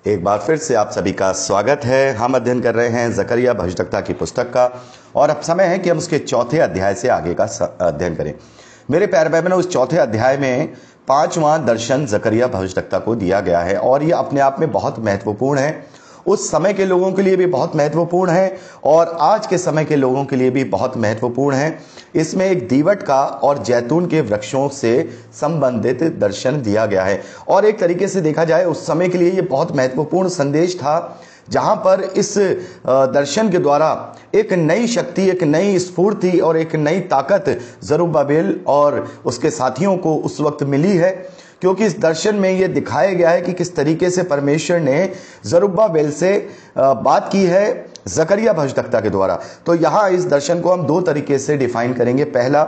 एक बार फिर से आप सभी का स्वागत है। हम अध्ययन कर रहे हैं जकरिया भविष्यवक्ता की पुस्तक का और अब समय है कि हम उसके चौथे अध्याय से आगे का अध्ययन करें। मेरे प्यारे भाई बहनों, उस चौथे अध्याय में पांचवां दर्शन जकरिया भविष्यवक्ता को दिया गया है और यह अपने आप में बहुत महत्वपूर्ण है। उस समय के लोगों के लिए भी बहुत महत्वपूर्ण है और आज के समय के लोगों के लिए भी बहुत महत्वपूर्ण है। इसमें एक दीवट का और जैतून के वृक्षों से संबंधित दर्शन दिया गया है और एक तरीके से देखा जाए उस समय के लिए यह बहुत महत्वपूर्ण संदेश था, जहां पर इस दर्शन के द्वारा एक नई शक्ति, एक नई स्फूर्ति और एक नई ताकत जरुब्बाबेल और उसके साथियों को उस वक्त मिली है, क्योंकि इस दर्शन में यह दिखाया गया है कि किस तरीके से परमेश्वर ने जरुब्बाबेल से बात की है जकरिया भविष्यवक्ता के द्वारा। तो यहाँ इस दर्शन को हम दो तरीके से डिफाइन करेंगे। पहला,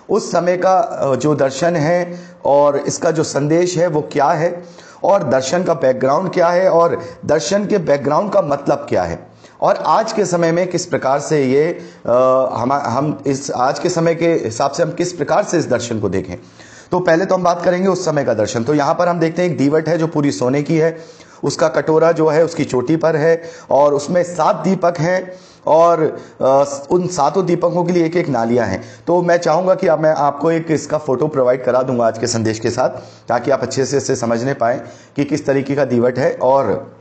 उस समय का जो दर्शन है और इसका जो संदेश है वो क्या है, और दर्शन का बैकग्राउंड क्या है, और दर्शन के बैकग्राउंड का मतलब क्या है, और आज के समय में किस प्रकार से ये हम इस आज के समय के हिसाब से हम किस प्रकार से इस दर्शन को देखें। तो पहले तो हम बात करेंगे उस समय का दर्शन। तो यहाँ पर हम देखते हैं एक दीवट है जो पूरी सोने की है, उसका कटोरा जो है उसकी चोटी पर है और उसमें 7 दीपक हैं और उन 7 दीपकों के लिए एक एक नालियां हैं। तो मैं चाहूंगा कि अब मैं आपको एक इसका फोटो प्रोवाइड करा दूंगा आज के संदेश के साथ, ताकि आप अच्छे से इसे समझने पाएं कि किस तरीके का दीवट है। और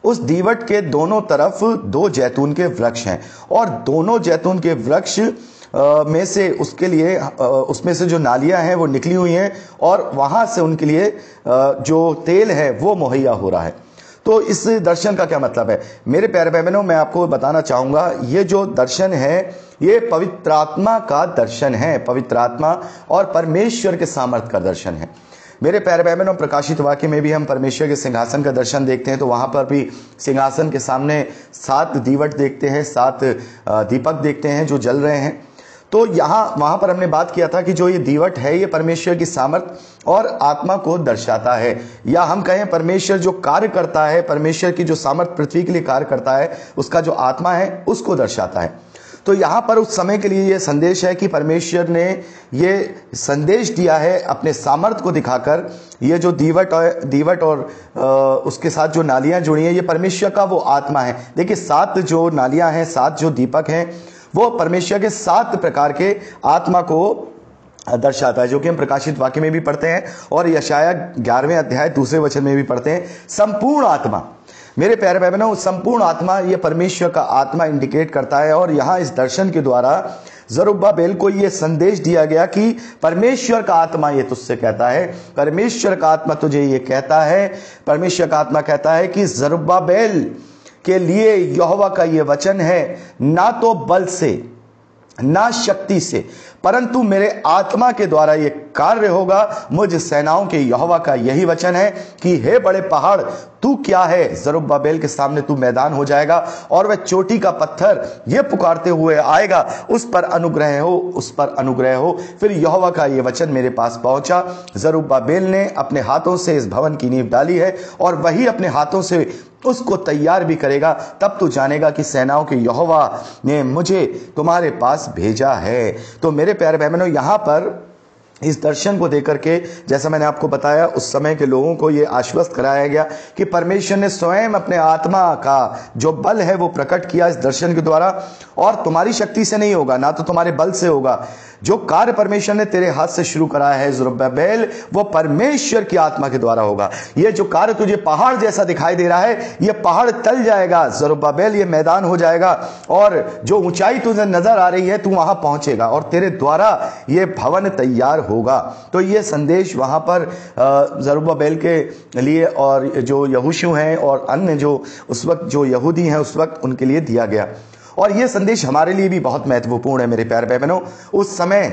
उस दीवट के दोनों तरफ 2 जैतून के वृक्ष हैं और दोनों जैतून के वृक्ष में से उसके लिए उसमें से जो नालियां हैं वो निकली हुई हैं और वहां से उनके लिए जो तेल है वो मुहैया हो रहा है। तो इस दर्शन का क्या मतलब है मेरे प्यारे भाई बहनों, मैं आपको बताना चाहूंगा, ये जो दर्शन है ये पवित्र आत्मा का दर्शन है। पवित्र आत्मा और परमेश्वर के सामर्थ्य का दर्शन है। मेरे प्यारे भाई बहनों, प्रकाशित वाक्य में भी हम परमेश्वर के सिंहासन का दर्शन देखते हैं। तो वहां पर भी सिंहासन के सामने 7 दीवट देखते हैं, 7 दीपक देखते हैं जो जल रहे हैं। तो वहां पर हमने बात किया था कि जो ये दीवट है ये परमेश्वर की सामर्थ और आत्मा को दर्शाता है, या हम कहें परमेश्वर जो कार्य करता है, परमेश्वर की जो सामर्थ पृथ्वी के लिए कार्य करता है, उसका जो आत्मा है उसको दर्शाता है। तो यहां पर उस समय के लिए यह संदेश है कि परमेश्वर ने ये संदेश दिया है अपने सामर्थ को दिखाकर। ये जो दीवट और उसके साथ जो नालियां जुड़ी हैं ये परमेश्वर का वो आत्मा है। देखिए 7 जो नालियां हैं, 7 जो दीपक हैं, वो परमेश्वर के 7 प्रकार के आत्मा को दर्शाता है, जो कि हम प्रकाशित वाक्य में भी पढ़ते हैं और यशाया 11वें अध्याय 2 वचन में भी पढ़ते हैं। संपूर्ण आत्मा, मेरे प्यारे भाई बहनों, संपूर्ण आत्मा ये परमेश्वर का आत्मा इंडिकेट करता है। और यहां इस दर्शन के द्वारा जरुब्बाबेल को यह संदेश दिया गया कि परमेश्वर का आत्मा ये तुझसे कहता है, परमेश्वर का आत्मा तुझे ये कहता है, परमेश्वर का आत्मा कहता है कि जरुब्बाबेल के लिए यहोवा का यह वचन है, ना तो बल से ना शक्ति से परंतु मेरे आत्मा के द्वारा यह कार्य होगा। मुझ सेनाओं के यहोवा का यही वचन है कि हे बड़े पहाड़ तू क्या है, जरुब्बाबेल के सामने तू मैदान हो जाएगा और वह चोटी का पत्थर यह पुकारते हुए आएगा, उस पर अनुग्रह हो, उस पर अनुग्रह हो। फिर यहोवा का यह वचन मेरे पास पहुंचा, जरुब्बाबेल ने अपने हाथों से इस भवन की नींव डाली है और वही अपने हाथों से उसको तैयार भी करेगा। तब तू जानेगा कि सेनाओं के यहोवा ने मुझे तुम्हारे पास भेजा है। तो मेरे प्यारे भाई बहनों, यहां पर इस दर्शन को देकर के, जैसा मैंने आपको बताया, उस समय के लोगों को यह आश्वस्त कराया गया कि परमेश्वर ने स्वयं अपने आत्मा का जो बल है वो प्रकट किया इस दर्शन के द्वारा, और तुम्हारी शक्ति से नहीं होगा, ना तो तुम्हारे बल से होगा। जो कार्य परमेश्वर ने तेरे हाथ से शुरू कराया है जरुब्बाबेल, वो परमेश्वर की आत्मा के द्वारा होगा। ये जो कार्य तुझे पहाड़ जैसा दिखाई दे रहा है, ये पहाड़ टल जाएगा जरुब्बाबेल, ये मैदान हो जाएगा, और जो ऊंचाई तुझे नजर आ रही है तू वहां पहुंचेगा और तेरे द्वारा ये भवन तैयार होगा। तो ये संदेश वहां पर जरुब्बाबेल के लिए और जो यहोशू हैं और अन्य जो उस वक्त जो यहूदी हैं उस वक्त उनके लिए दिया गया। और यह संदेश हमारे लिए भी बहुत महत्वपूर्ण है मेरे प्यारे भाई बहनों। उस समय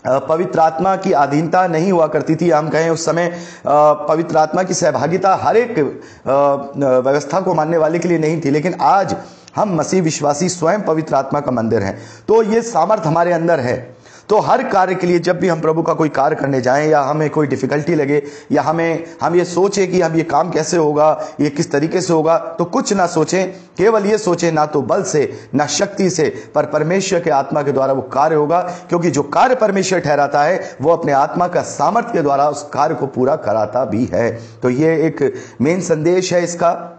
पवित्र आत्मा की अधीनता नहीं हुआ करती थी, हम कहें उस समय पवित्र आत्मा की सहभागिता हर एक व्यवस्था को मानने वाले के लिए नहीं थी, लेकिन आज हम मसीह विश्वासी स्वयं पवित्र आत्मा का मंदिर हैं, तो ये सामर्थ हमारे अंदर है। तो हर कार्य के लिए जब भी हम प्रभु का कोई कार्य करने जाएं या हमें कोई डिफिकल्टी लगे या हम ये सोचें कि हम ये काम कैसे होगा, ये किस तरीके से होगा, तो कुछ ना सोचें, केवल ये सोचें ना तो बल से ना शक्ति से, पर परमेश्वर के आत्मा के द्वारा वो कार्य होगा, क्योंकि जो कार्य परमेश्वर ठहराता है वो अपने आत्मा का सामर्थ्य के द्वारा उस कार्य को पूरा कराता भी है। तो ये एक मेन संदेश है इसका,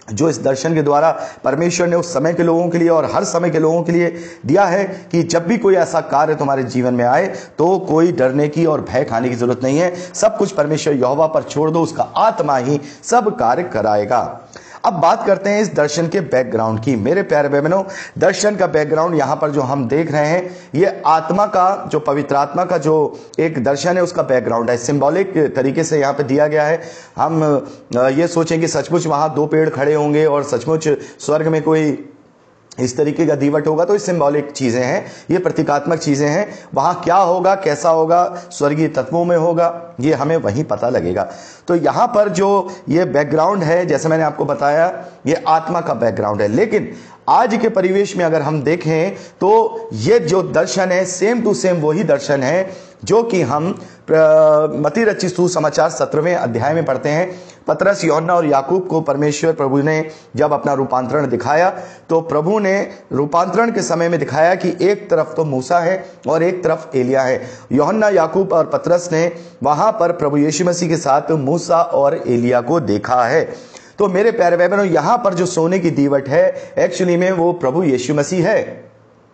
जो इस दर्शन के द्वारा परमेश्वर ने उस समय के लोगों के लिए और हर समय के लोगों के लिए दिया है कि जब भी कोई ऐसा कार्य तुम्हारे जीवन में आए तो कोई डरने की और भय खाने की जरूरत नहीं है। सब कुछ परमेश्वर यहोवा पर छोड़ दो, उसका आत्मा ही सब कार्य कराएगा। अब बात करते हैं इस दर्शन के बैकग्राउंड की। मेरे प्यारे बहनों, दर्शन का बैकग्राउंड यहां पर जो हम देख रहे हैं, ये आत्मा का, जो पवित्र आत्मा का जो एक दर्शन है उसका बैकग्राउंड है। सिंबॉलिक तरीके से यहां पे दिया गया है। हम ये सोचें कि सचमुच वहां दो पेड़ खड़े होंगे और सचमुच स्वर्ग में कोई इस तरीके का दीवट होगा, तो ये सिंबॉलिक चीजें हैं, ये प्रतीकात्मक चीजें हैं। वहां क्या होगा, कैसा होगा, स्वर्गीय तत्वों में होगा, ये हमें वहीं पता लगेगा। तो यहां पर जो ये बैकग्राउंड है, जैसे मैंने आपको बताया, ये आत्मा का बैकग्राउंड है। लेकिन आज के परिवेश में अगर हम देखें तो ये जो दर्शन है सेम टू सेम वही दर्शन है जो कि हम मत्ती रचित सुसमाचार 17वें अध्याय में पढ़ते हैं। पतरस, यूहन्ना और याकूब को परमेश्वर प्रभु ने जब अपना रूपांतरण दिखाया, तो प्रभु ने रूपांतरण के समय में दिखाया कि एक तरफ तो मूसा है और एक तरफ एलिया है। यूहन्ना, याकूब और पतरस ने वहां पर प्रभु यीशु मसीह के साथ मूसा और एलिया को देखा है। तो मेरे प्यारे भाई बहनों, यहां पर जो सोने की दीवट है एक्चुअली में वो प्रभु यीशु मसीह है,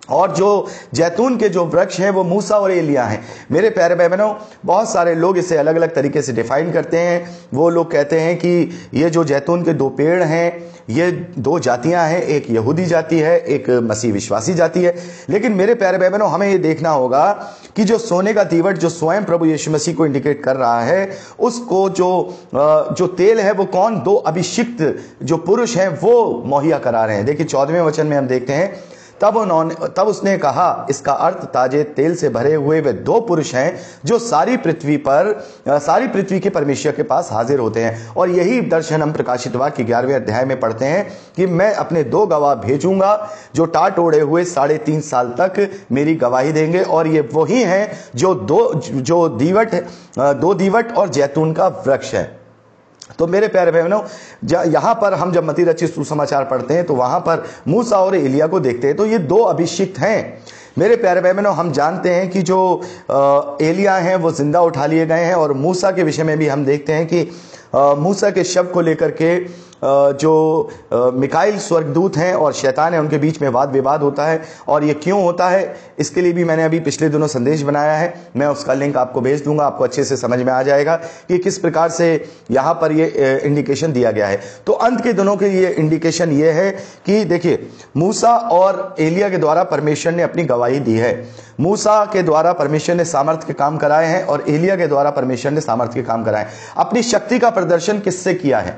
और जो जैतून के जो वृक्ष हैं वो मूसा और एलिया हैं। मेरे प्यारे भाई बहनों, बहुत सारे लोग इसे अलग अलग तरीके से डिफाइन करते हैं। वो लोग कहते हैं कि ये जो जैतून के दो पेड़ हैं, ये दो जातियां हैं, एक यहूदी जाति है, एक मसीह विश्वासी जाति है। लेकिन मेरे प्यारे भाई बहनों, हमें ये देखना होगा कि जो सोने का दीवट जो स्वयं प्रभु यीशु मसीह को इंडिकेट कर रहा है, उसको जो तेल है वो कौन, दो अभिषिक्त जो पुरुष हैं वो मुहैया करा रहे हैं। देखिए 14वें वचन में हम देखते हैं, तब उसने कहा, इसका अर्थ ताजे तेल से भरे हुए वे दो पुरुष हैं जो सारी पृथ्वी के परमेश्वर के पास हाजिर होते हैं। और यही दर्शन हम प्रकाशित वाक्य 11वें अध्याय में पढ़ते हैं कि मैं अपने दो गवाह भेजूंगा जो टाट ओढ़े हुए 3.5 साल तक मेरी गवाही देंगे, और ये वही हैं जो दो दीवट और जैतून का वृक्ष है। तो मेरे प्यारे बहनों, यहां पर हम जब मत्ती रचित सुसमाचार पढ़ते हैं तो वहां पर मूसा और एलिया को देखते हैं, तो ये दो अभिषिक्त हैं। मेरे प्यारे बहनों, हम जानते हैं कि जो एलिया हैं वो जिंदा उठा लिए गए हैं, और मूसा के विषय में भी हम देखते हैं कि मूसा के शव को लेकर के जो मिकाइल स्वर्गदूत हैं और शैतान है, उनके बीच में वाद विवाद होता है। और ये क्यों होता है, इसके लिए भी मैंने अभी पिछले दिनों संदेश बनाया है, मैं उसका लिंक आपको भेज दूंगा, आपको अच्छे से समझ में आ जाएगा कि किस प्रकार से यहां पर ये इंडिकेशन दिया गया है। तो अंत के दिनों के लिए इंडिकेशन ये है कि देखिए, मूसा और एलिया के द्वारा परमेश्वर ने अपनी गवाही दी है। मूसा के द्वारा परमेश्वर ने सामर्थ्य के काम कराए हैं और एलिया के द्वारा परमेश्वर ने सामर्थ्य के काम कराए। अपनी शक्ति का प्रदर्शन किससे किया है?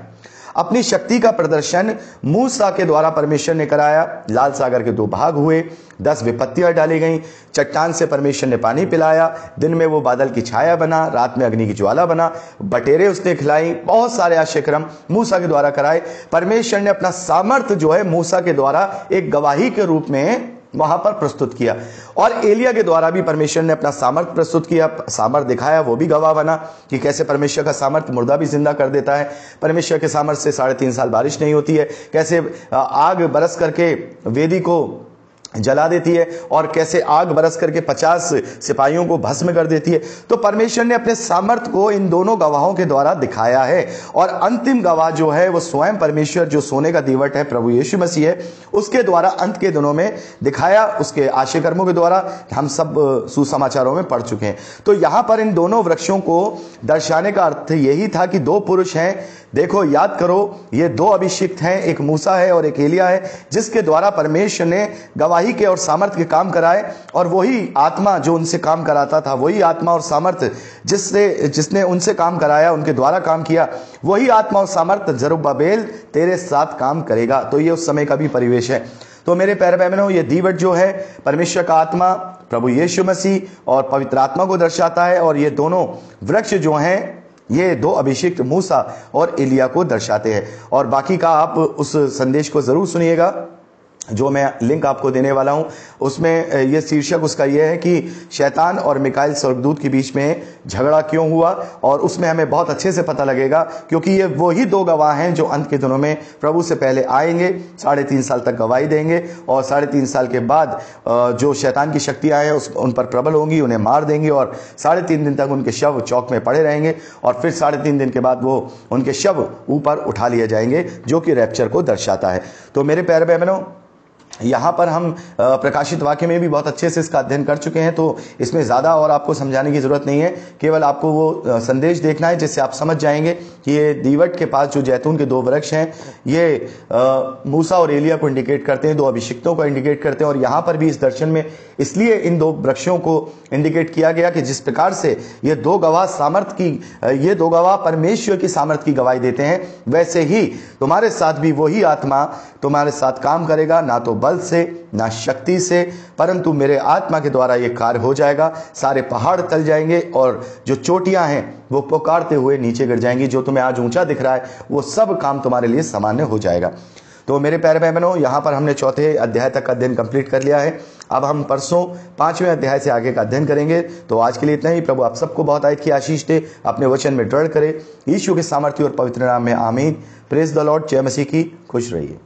अपनी शक्ति का प्रदर्शन मूसा के द्वारा परमेश्वर ने कराया। लाल सागर के दो भाग हुए, 10 विपत्तियां डाली गईं, चट्टान से परमेश्वर ने पानी पिलाया, दिन में वो बादल की छाया बना, रात में अग्नि की ज्वाला बना, बटेरे उसने खिलाई, बहुत सारे आश्चर्यक्रम मूसा के द्वारा कराए। परमेश्वर ने अपना सामर्थ्य जो है मूसा के द्वारा एक गवाही के रूप में वहां पर प्रस्तुत किया, और एलिया के द्वारा भी परमेश्वर ने अपना सामर्थ्य प्रस्तुत किया, सामर्थ्य दिखाया, वो भी गवाह बना कि कैसे परमेश्वर का सामर्थ्य मुर्दा भी जिंदा कर देता है। परमेश्वर के सामर्थ्य से 3.5 साल बारिश नहीं होती है, कैसे आग बरस करके वेदी को जला देती है, और कैसे आग बरस करके 50 सिपाहियों को भस्म कर देती है। तो परमेश्वर ने अपने सामर्थ्य को इन दोनों गवाहों के द्वारा दिखाया है, और अंतिम गवाह जो है वो स्वयं परमेश्वर, जो सोने का दीवट है प्रभु यीशु मसीह है, उसके द्वारा अंत के दिनों में दिखाया, उसके आश्चर्य कर्मों के द्वारा हम सब सुसमाचारों में पढ़ चुके हैं। तो यहां पर इन दोनों वृक्षों को दर्शाने का अर्थ यही था कि दो पुरुष हैं। देखो, याद करो, ये दो अभिषिक्त हैं, एक मूसा है और एक एलिया है, जिसके द्वारा परमेश्वर ने गवाही के और सामर्थ्य के काम कराए, और वही आत्मा जो उनसे काम कराता था, वही आत्मा और सामर्थ्य जिसने उनसे काम कराया, उनके द्वारा काम किया, वही आत्मा और सामर्थ्य जरुब्बाबेल तेरे साथ काम करेगा। तो ये उस समय का भी परिवेश है। तो मेरे प्यारे भाई बहनों, ये दीवट जो है परमेश्वर का आत्मा, प्रभु यीशु मसीह और पवित्र आत्मा को दर्शाता है, और ये दोनों वृक्ष जो हैं ये दो अभिषिक्त मूसा और एलिया को दर्शाते हैं। और बाकी का आप उस संदेश को जरूर सुनिएगा। जो मैं लिंक आपको देने वाला हूं, उसमें ये शीर्षक उसका ये है कि शैतान और मिकाइल स्वर्गदूत के बीच में झगड़ा क्यों हुआ। और उसमें हमें बहुत अच्छे से पता लगेगा, क्योंकि ये वही दो गवाह हैं जो अंत के दिनों में प्रभु से पहले आएंगे, 3.5 साल तक गवाही देंगे, और 3.5 साल के बाद जो शैतान की शक्तियां हैं उन पर प्रबल होंगी, उन्हें मार देंगे, और 3.5 दिन तक उनके शव चौक में पड़े रहेंगे, और फिर 3.5 दिन के बाद वो उनके शव ऊपर उठा लिए जाएंगे, जो कि रैप्चर को दर्शाता है। तो मेरे प्यारे बहनों, यहाँ पर हम प्रकाशित वाक्य में भी बहुत अच्छे से इसका अध्ययन कर चुके हैं, तो इसमें ज़्यादा और आपको समझाने की ज़रूरत नहीं है। केवल आपको वो संदेश देखना है जिससे आप समझ जाएंगे कि ये दीवट के पास जो जैतून के 2 वृक्ष हैं, ये मूसा और एलिया को इंडिकेट करते हैं, 2 अभिषिक्तों को इंडिकेट करते हैं। और यहाँ पर भी इस दर्शन में इसलिए इन 2 वृक्षों को इंडिकेट किया गया कि जिस प्रकार से ये 2 गवाह परमेश्वर की सामर्थ की गवाही देते हैं, वैसे ही तुम्हारे साथ भी वही आत्मा तुम्हारे साथ काम करेगा, ना तो बल से ना शक्ति से, परंतु मेरे आत्मा के द्वारा ये कार्य हो जाएगा। सारे पहाड़ टल जाएंगे और जो चोटियां हैं वो पुकारते हुए नीचे गिर जाएंगी। जो तुम्हें आज ऊंचा दिख रहा है वो सब काम तुम्हारे लिए सामान्य हो जाएगा। तो मेरे प्यारे भाई बहनों, यहाँ पर हमने 4थे अध्याय तक का अध्ययन कंप्लीट कर लिया है। अब हम परसों 5वें अध्याय से आगे का अध्ययन करेंगे। तो आज के लिए इतना ही। प्रभु आप सबको बहुत आयत की आशीष दे, अपने वचन में दृढ़ करे। यीशु के सामर्थ्य और पवित्र नाम में आमीन। Praise the Lord. जय मसीह की। खुश रहिए।